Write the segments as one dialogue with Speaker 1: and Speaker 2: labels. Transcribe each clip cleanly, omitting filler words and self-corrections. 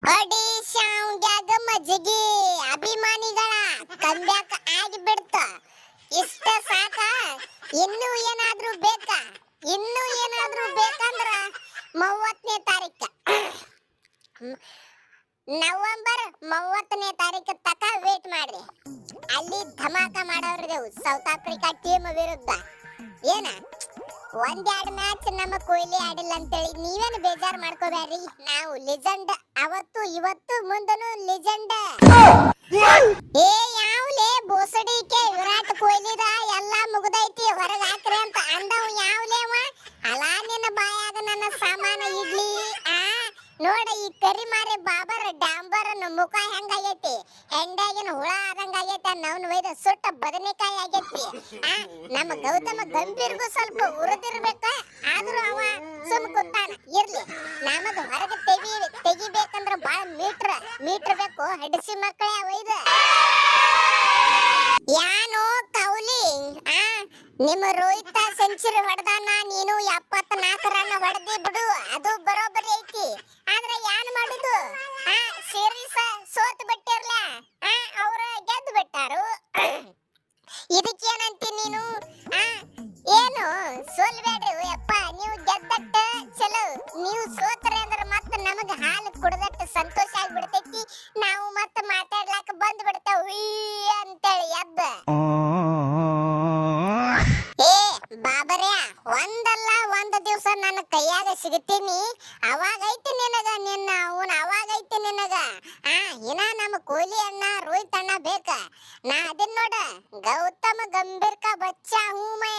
Speaker 1: ಅಡಿ ಶಾವ್ಗ್ಯಾಗ ಮಜ್ಜಿಗೆ ಅಭಿಮಾನಿಗಳ ಕಂಬ್ಯಾಕ ಆಗಿಬಿಡ್ತ. ಇಷ್ಟ ಸಾಕ? ಇನ್ನೂ ಏನಾದ್ರೂ ಬೇಕಾ? ಇನ್ನೂ ಏನಾದ್ರೂ ಬೇಕಂದ್ರ 30ನೇ ತಾರೀಕ ನವೆಂಬರ್ 30ನೇ ತಾರೀಕು ತಕ ವೇಟ್ ಮಾಡ್ರಿ. ಅಲ್ಲಿ ಧಮಾಕ ಮಾಡೋರ್ದೇವು ಸೌತ್ ಆಫ್ರಿಕಾ ಟೀಮ್ ವಿರುದ್ಧ. ಏನ ಒಂದೆರಡು ಮ್ಯಾಚ್ ನಮ್ಮ ಕೊಹ್ಲಿ ಆಡಿಲ್ಲ ಅಂತೇಳಿ ನೀವೇನು ಬೇಜಾರ್ ಮಾಡ್ಕೋಬೇಡ್ರಿ. ನಾವು ಲೆಜೆಂಡ್, ಅವತ್ತು ಇವತ್ತು ಮುಂದನು ಲೆಜೆಂಡ್. ಏ ಯಾವ್ಲೇ ಬೋಸಡಿಕೆ ವಿರಾಟ್ ಕೊಹ್ಲಿದ ಎಲ್ಲ ಮುಗ್ದೈತಿ ಹೊರಗೆ ಹಾಕ್ರಿ ಅಂತ ಅಂದವ್ ಯಾವ್ಲೇವ? ಅಲಾ ನಿನ್ನ ಬಾಯಾಗ ನನ್ನ ಸಾಮಾನ ಇಡ್ಲಿ. ನೋಡ ಈ ಕರಿಮಾರಿ ಬಾಬರ್ ಡಾಂಬರನ ಮುಖ ಹೆಂಗಾಗೈತಿ, ಹೆಂಡಾಗಿನ ಹುಳ ಆದಂಗ ಆಗೈತಿ. ನವ್ನ ಒಯ್ದ ಸುಟ್ಟ ಬದನೆಕಾಯಿ ಆಗೈತಿ. ನಮ್ಮ ಗೌತಮ ಗಂಭೀರ್ಗೂ ಸ್ವಲ್ಪ ಉರಿದಿರ್ಬೇಕ, ಆದ್ರೂ ಅವ ಸುಮ್ ಕೂತಾನ. ಇರ್ಲಿ, ನಮಗ ಹೊರಗೆ ತೆಗಿಬೇಕಂದ್ರ ಬಾಳ ಮೀಟ್ರ್ ಬೇಕು. ಹಡಿಸಿ ಮಕ್ಕಳೇ ಒಯ್ದ ಯಾನೋ ಕೌಲಿ. ನಿಮ್ಮ ರೋಹಿತ ಸೆಂಚುರಿ ಹೊಡೆದಾನ, ನೀನು 74 ರನ್ ಹೊಡೆದಿ ಬಿಡು, ಅದು ಬರೋಬ್ಬರಿ ಐತಿ. ಆದ್ರೆ ಏನ್ ಮಾಡುದು, ಸೀರೀಸ್ ಸೋತ್ ಬಿಟ್ಟಿರ್ಲ, ಅವ್ರ ಗೆದ್ದು ಬಿಟ್ಟಾರು. ಇದಕ್ಕೇನಂತಿ ನೀನು? ಏನು ಸೋಲ್ಬೇಡ್ರಿ ಯಪ್ಪ, ನೀವು ಗೆದ್ದಟ್ಟ ಚಲೋ. ನೀವು ಸೋತ್ರೆ ಅಂದ್ರೆ ಮತ್ತೆ ನಮಗ ಹಾಲು ಕುಡ್ದಟ್ಟ ಸಂತೋಷ ಆಗ್ಬಿಡ್ತೈತಿ. ನಾವು ಮತ್ತೆ ಮಾತಾಡ್ಲಾಕ ಬಂದ್ ಬಿಡ್ತಾವ ಅಂತೇಳಿ ಎದ್ದ. ಏ ಬಾಬರ್ಯಾ, ಒಂದಲ್ಲ ಒಂದ್ ದಿವ್ಸ ನನ್ನ ಕೈಯಾಗ ಸಿಗ್ತೀನಿ. ಅವಾಗೈತಿ ನಿನಗ, ನಿನ್ನ ಅವನ್ ಅವಾಗೈತಿ ನಿನಗ. ಇನ್ನ ನಮ್ಮ ಕೊಹ್ಲಿ ಅಣ್ಣ ರೋಹಿತ್ ಅಣ್ಣ ಬೇಕ. ನಾ ಅದನ್ನ ನೋಡ, ಗೌತಮ ಗಂಭೀರ್ಕ ಬಚ್ಚಾ ಹೂಮೈ.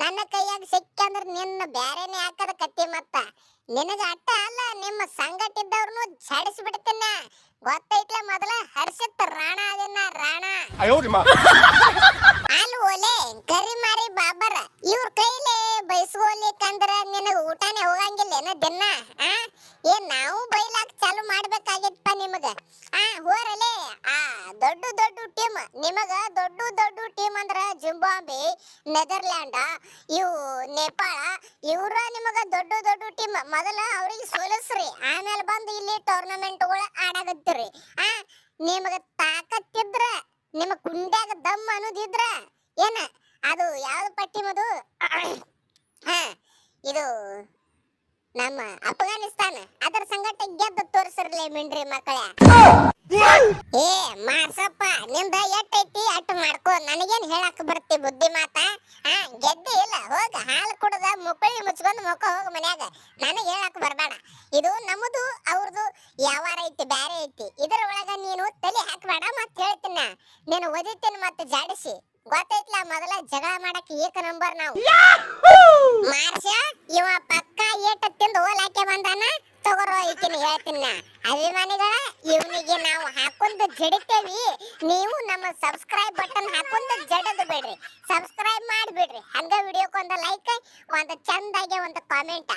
Speaker 1: ನನ್ನ ಕೈಯಾಗ ಸಿಕ್ಕಂದ್ರ ನಿನ್ನ ಬ್ಯಾರೇನೆ ಹಾಕದ ಕಟ್ಟಿ. ಮತ್ತ ನಿನಗ ಅಟ್ಟ ಅಲ್ಲ, ನಿಮ್ಮ ಸಂಗಟಿದ್ದವ್ರನ್ನು ಝಾಡಿಸ್ಬಿಡ್ತೀನ ಗೊತ್ತೈತ್ಲ. ಮೊದಲ ಹರ್ಷಿತ್ ರಾಣ ಅದನ್ನ ರಾಣ ಅಲ್ಲಿ ಓಲೆ ಕರಿಮಾರಿ ಬಾಬರ್ ಇವ್ರ ಕೈಲೇ ಬಯಸ್ಕೋಲಿಕ್ಕಂದ್ರ ನಿನಗ ಊಟನೇ ಹೋಗಂಗಿಲ್ಲ ದಿನ. ಏನ್ ನಾವು ಬೈಲಾಕ್ ಚಾಲು ಮಾಡ್ಬೇಕಾಗಿತ್ತಪ್ಪ ನಿಮಗ. ಹೋರಲೆ ದೊಡ್ಡ ಟೀಮ್ ನಿಮಗ. ದೊಡ್ಡ ಟೀಮ್ ಅಂದ್ರ ಜಿಂಬಾಬ್ವೆ, ನೆದರ್ಲ್ಯಾಂಡ್, ಇವು ನೇಪಾಳ, ಇವ್ರ ನಿಮಗ ದೊಡ್ಡ ಟೀಮ್. ಮೊದಲ ಅವ್ರಿಗೆ ಸೋಲಿಸ್ರಿ, ಆಮೇಲೆ ಬಂದು ಇಲ್ಲಿ ಟೂರ್ನಮೆಂಟ್ಗಳು ಆಡಾಗತ್ತೀರಿ. ನಿಮಗ ತಾಕತ್ತಿದ್ರ, ನಿಮ್ಮ ಕುಂಡ್ಯಾಗ ದಮ್ ಅನ್ನೋದಿದ್ರ ಏನ ಅದು ಯಾವ್ದು ಪಟ್ಟಿ ಮದು? ಇದು ನಮ್ಮ ಅಫ್ಘಾನಿಸ್ತಾನ, ಅದರ ಸಂಗಟ ಗೆದ್ದು ತೋರಿಸಿರ್ಲಿ ಮಿಂಡ್ರಿ ಮಕ್ಕಳ. ಏ ಮಾರ್ಸಪ್ಪ, ನಿಂದ ಎಟ್ಟೈತಿ ಅಟ್ಟು ಮಾಡ್ಕೋ, ನನಗೇನ್ ಹೇಳಕ್ ಬರ್ತಿ ಬುದ್ಧಿ ಮಾತ? ಗೆದ್ದಿ ಇಲ್ಲ, ಹೋಗ ಹಾಲು ಕುಡ್ದ ಮುಕ್ಕಳಿ ಮುಚ್ಕೊಂಡ್ ಮುಖ ಹೋಗ ಮನ್ಯಾಗ. ನನಗೆ ಹೇಳಕ್ ಬರ್ಬೇಡ. ಇದು ನಮ್ಮದು ಅವ್ರದು ಯಾವಾರ ಐತಿ, ಬ್ಯಾರೆ ಐತಿ. ಇದರ ಒಳಗ ನೀನು ತಲೆ ಹಾಕ್ಬೇಡ. ಮತ್ ಹೇಳ್ತೀನ, ನೀನು ಒದಿತೀನಿ ಮತ್ತೆ ಜಾಡಿಸಿ. ಗೊತ್ತೈತ್ಲ, ಮೊದಲ ಜಗಳ ಮಾಡಕ್ ಏಕ ನಂಬರ್ ನಾವು. ಮಾರ್ಷ ಇವ ಪಕ್ಕ ಏಟ ತಿಂದು ಓಲಾಕೆ ಬಂದಾನ. ತಗೋರೋ ಈಕಿನ ಹೇಳ್ತೀನ ಅಭಿಮಾನಿಗಳ, ಇವನಿಗೆ ನಾವು ಹಾಕೊಂಡ್ ಜಡಿತೇವಿ. ನೀವು ನಮ್ಮ ಸಬ್ಸ್ಕ್ರೈಬ್ ಬಟನ್ ಹಾಕೊಂಡ್ ಜಡದು ಬಿಡ್ರಿ, ಸಬ್ಸ್ಕ್ರೈಬ್ ಮಾಡ್ಬಿಡ್ರಿ. ಹಂಗ ವಿಡಿಯೋಕ್ಕೊಂದು ಲೈಕ್, ಒಂದು ಚಂದಾಗೆ ಒಂದು ಕಾಮೆಂಟ್.